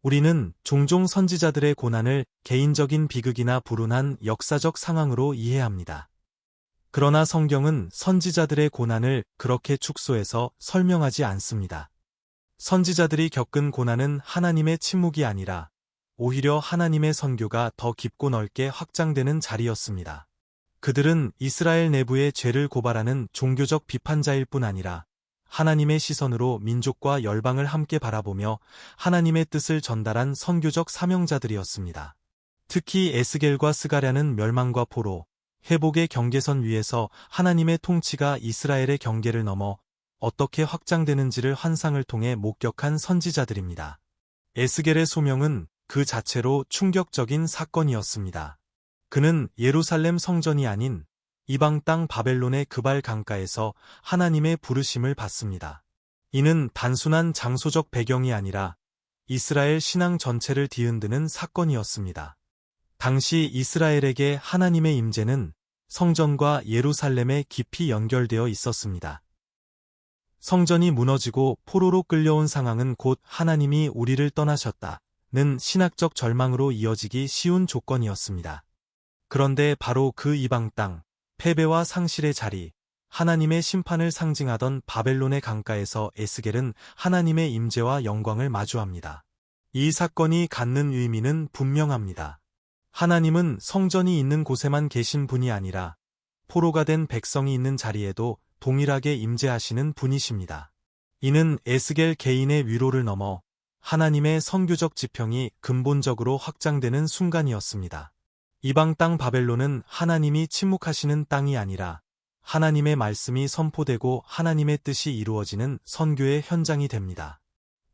우리는 종종 선지자들의 고난을 개인적인 비극이나 불운한 역사적 상황으로 이해합니다. 그러나 성경은 선지자들의 고난을 그렇게 축소해서 설명하지 않습니다. 선지자들이 겪은 고난은 하나님의 침묵이 아니라 오히려 하나님의 선교가 더 깊고 넓게 확장되는 자리였습니다. 그들은 이스라엘 내부의 죄를 고발하는 종교적 비판자일 뿐 아니라 하나님의 시선으로 민족과 열방을 함께 바라보며 하나님의 뜻을 전달한 선교적 사명자들이었습니다. 특히 에스겔과 스가랴는 멸망과 포로, 회복의 경계선 위에서 하나님의 통치가 이스라엘의 경계를 넘어 어떻게 확장되는지를 환상을 통해 목격한 선지자들입니다. 에스겔의 소명은 그 자체로 충격적인 사건이었습니다. 그는 예루살렘 성전이 아닌 이방 땅 바벨론의 그발 강가에서 하나님의 부르심을 받습니다. 이는 단순한 장소적 배경이 아니라 이스라엘 신앙 전체를 뒤흔드는 사건이었습니다. 당시 이스라엘에게 하나님의 임재는 성전과 예루살렘에 깊이 연결되어 있었습니다. 성전이 무너지고 포로로 끌려온 상황은 곧 하나님이 우리를 떠나셨다는 신학적 절망으로 이어지기 쉬운 조건이었습니다. 그런데 바로 그 이방 땅, 패배와 상실의 자리, 하나님의 심판을 상징하던 바벨론의 강가에서 에스겔은 하나님의 임재와 영광을 마주합니다. 이 사건이 갖는 의미는 분명합니다. 하나님은 성전이 있는 곳에만 계신 분이 아니라 포로가 된 백성이 있는 자리에도 동일하게 임재하시는 분이십니다. 이는 에스겔 개인의 위로를 넘어 하나님의 선교적 지평이 근본적으로 확장되는 순간이었습니다. 이방 땅 바벨론은 하나님이 침묵하시는 땅이 아니라 하나님의 말씀이 선포되고 하나님의 뜻이 이루어지는 선교의 현장이 됩니다.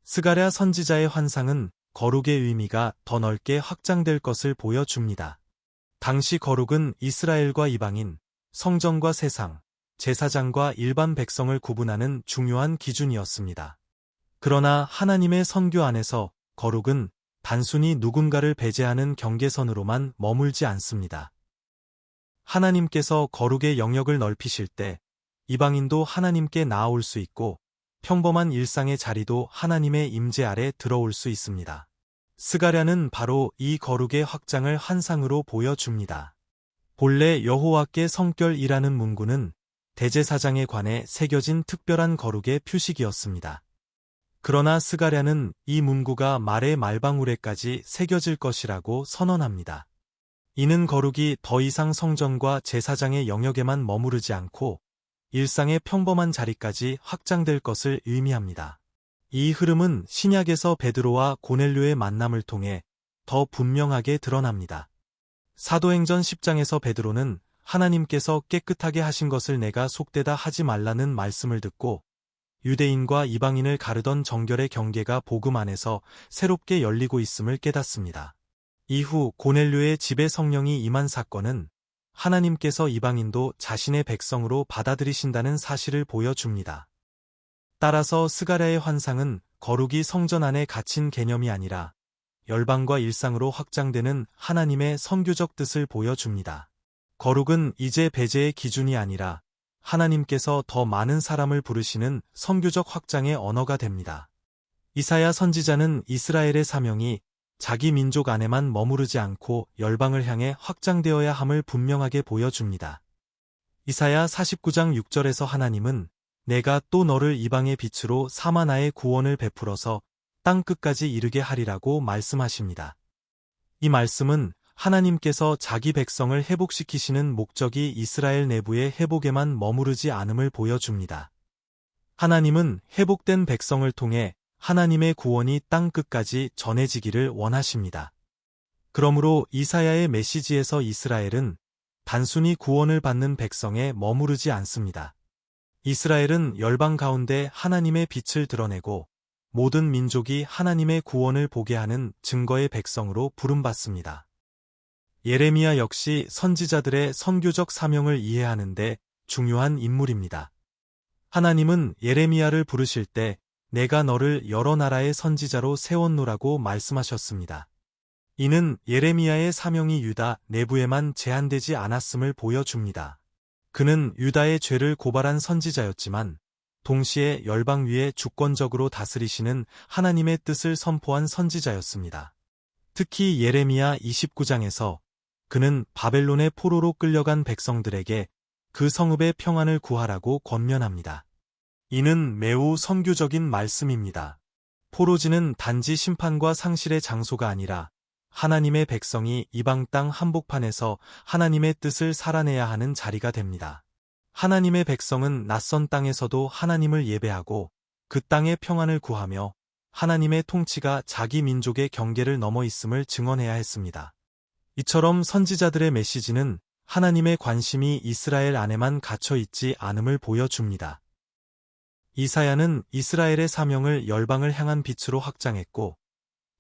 스가랴 선지자의 환상은 거룩의 의미가 더 넓게 확장될 것을 보여줍니다. 당시 거룩은 이스라엘과 이방인, 성전과 세상, 제사장과 일반 백성을 구분하는 중요한 기준이었습니다. 그러나 하나님의 선교 안에서 거룩은 단순히 누군가를 배제하는 경계선으로만 머물지 않습니다. 하나님께서 거룩의 영역을 넓히실 때 이방인도 하나님께 나아올 수 있고 평범한 일상의 자리도 하나님의 임재 아래 들어올 수 있습니다. 스가랴는 바로 이 거룩의 확장을 환상으로 보여줍니다. 본래 여호와께 성결이라는 문구는 대제사장에 관해 새겨진 특별한 거룩의 표식이었습니다. 그러나 스가랴는 이 문구가 말의 말방울에까지 새겨질 것이라고 선언합니다. 이는 거룩이 더 이상 성전과 제사장의 영역에만 머무르지 않고 일상의 평범한 자리까지 확장될 것을 의미합니다. 이 흐름은 신약에서 베드로와 고넬료의 만남을 통해 더 분명하게 드러납니다. 사도행전 10장에서 베드로는 하나님께서 깨끗하게 하신 것을 내가 속되다 하지 말라는 말씀을 듣고 유대인과 이방인을 가르던 정결의 경계가 복음 안에서 새롭게 열리고 있음을 깨닫습니다. 이후 고넬료의 집에 성령이 임한 사건은 하나님께서 이방인도 자신의 백성으로 받아들이신다는 사실을 보여줍니다. 따라서 스가랴의 환상은 거룩이 성전 안에 갇힌 개념이 아니라 열방과 일상으로 확장되는 하나님의 선교적 뜻을 보여줍니다. 거룩은 이제 배제의 기준이 아니라 하나님께서 더 많은 사람을 부르시는 선교적 확장의 언어가 됩니다. 이사야 선지자는 이스라엘의 사명이 자기 민족 안에만 머무르지 않고 열방을 향해 확장되어야 함을 분명하게 보여줍니다. 이사야 49장 6절에서 하나님은 내가 또 너를 이방의 빛으로 삼아 나의 구원을 베풀어서 땅 끝까지 이르게 하리라고 말씀하십니다. 이 말씀은 하나님께서 자기 백성을 회복시키시는 목적이 이스라엘 내부의 회복에만 머무르지 않음을 보여줍니다. 하나님은 회복된 백성을 통해 하나님의 구원이 땅 끝까지 전해지기를 원하십니다. 그러므로 이사야의 메시지에서 이스라엘은 단순히 구원을 받는 백성에 머무르지 않습니다. 이스라엘은 열방 가운데 하나님의 빛을 드러내고 모든 민족이 하나님의 구원을 보게 하는 증거의 백성으로 부름받습니다. 예레미야 역시 선지자들의 선교적 사명을 이해하는 데 중요한 인물입니다. 하나님은 예레미야를 부르실 때 내가 너를 여러 나라의 선지자로 세웠노라고 말씀하셨습니다. 이는 예레미야의 사명이 유다 내부에만 제한되지 않았음을 보여줍니다. 그는 유다의 죄를 고발한 선지자였지만 동시에 열방 위에 주권적으로 다스리시는 하나님의 뜻을 선포한 선지자였습니다. 특히 예레미야 29장에서 그는 바벨론의 포로로 끌려간 백성들에게 그 성읍의 평안을 구하라고 권면합니다. 이는 매우 선교적인 말씀입니다. 포로지는 단지 심판과 상실의 장소가 아니라 하나님의 백성이 이방 땅 한복판에서 하나님의 뜻을 살아내야 하는 자리가 됩니다. 하나님의 백성은 낯선 땅에서도 하나님을 예배하고 그 땅의 평안을 구하며 하나님의 통치가 자기 민족의 경계를 넘어 있음을 증언해야 했습니다. 이처럼 선지자들의 메시지는 하나님의 관심이 이스라엘 안에만 갇혀 있지 않음을 보여줍니다. 이사야는 이스라엘의 사명을 열방을 향한 빛으로 확장했고,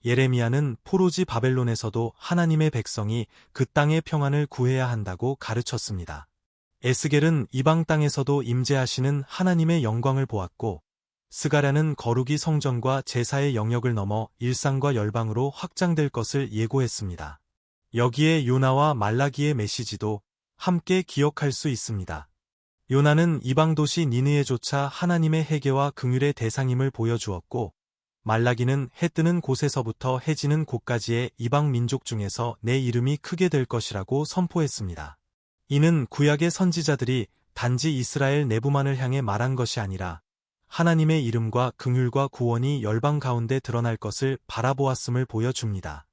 예레미야는 포로지 바벨론에서도 하나님의 백성이 그 땅의 평안을 구해야 한다고 가르쳤습니다. 에스겔은 이방 땅에서도 임재하시는 하나님의 영광을 보았고, 스가랴는 거룩이 성전과 제사의 영역을 넘어 일상과 열방으로 확장될 것을 예고했습니다. 여기에 요나와 말라기의 메시지도 함께 기억할 수 있습니다. 요나는 이방 도시 니느웨조차 하나님의 회개와 긍휼의 대상임을 보여주었고, 말라기는 해 뜨는 곳에서부터 해 지는 곳까지의 이방 민족 중에서 내 이름이 크게 될 것이라고 선포했습니다. 이는 구약의 선지자들이 단지 이스라엘 내부만을 향해 말한 것이 아니라 하나님의 이름과 긍휼과 구원이 열방 가운데 드러날 것을 바라보았음을 보여줍니다.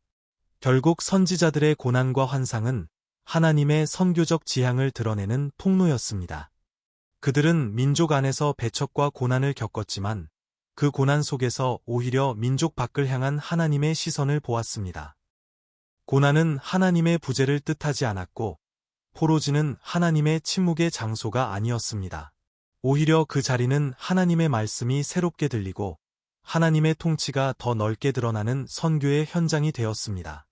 결국 선지자들의 고난과 환상은 하나님의 선교적 지향을 드러내는 통로였습니다. 그들은 민족 안에서 배척과 고난을 겪었지만 그 고난 속에서 오히려 민족 밖을 향한 하나님의 시선을 보았습니다. 고난은 하나님의 부재를 뜻하지 않았고 포로지는 하나님의 침묵의 장소가 아니었습니다. 오히려 그 자리는 하나님의 말씀이 새롭게 들리고 하나님의 통치가 더 넓게 드러나는 선교의 현장이 되었습니다.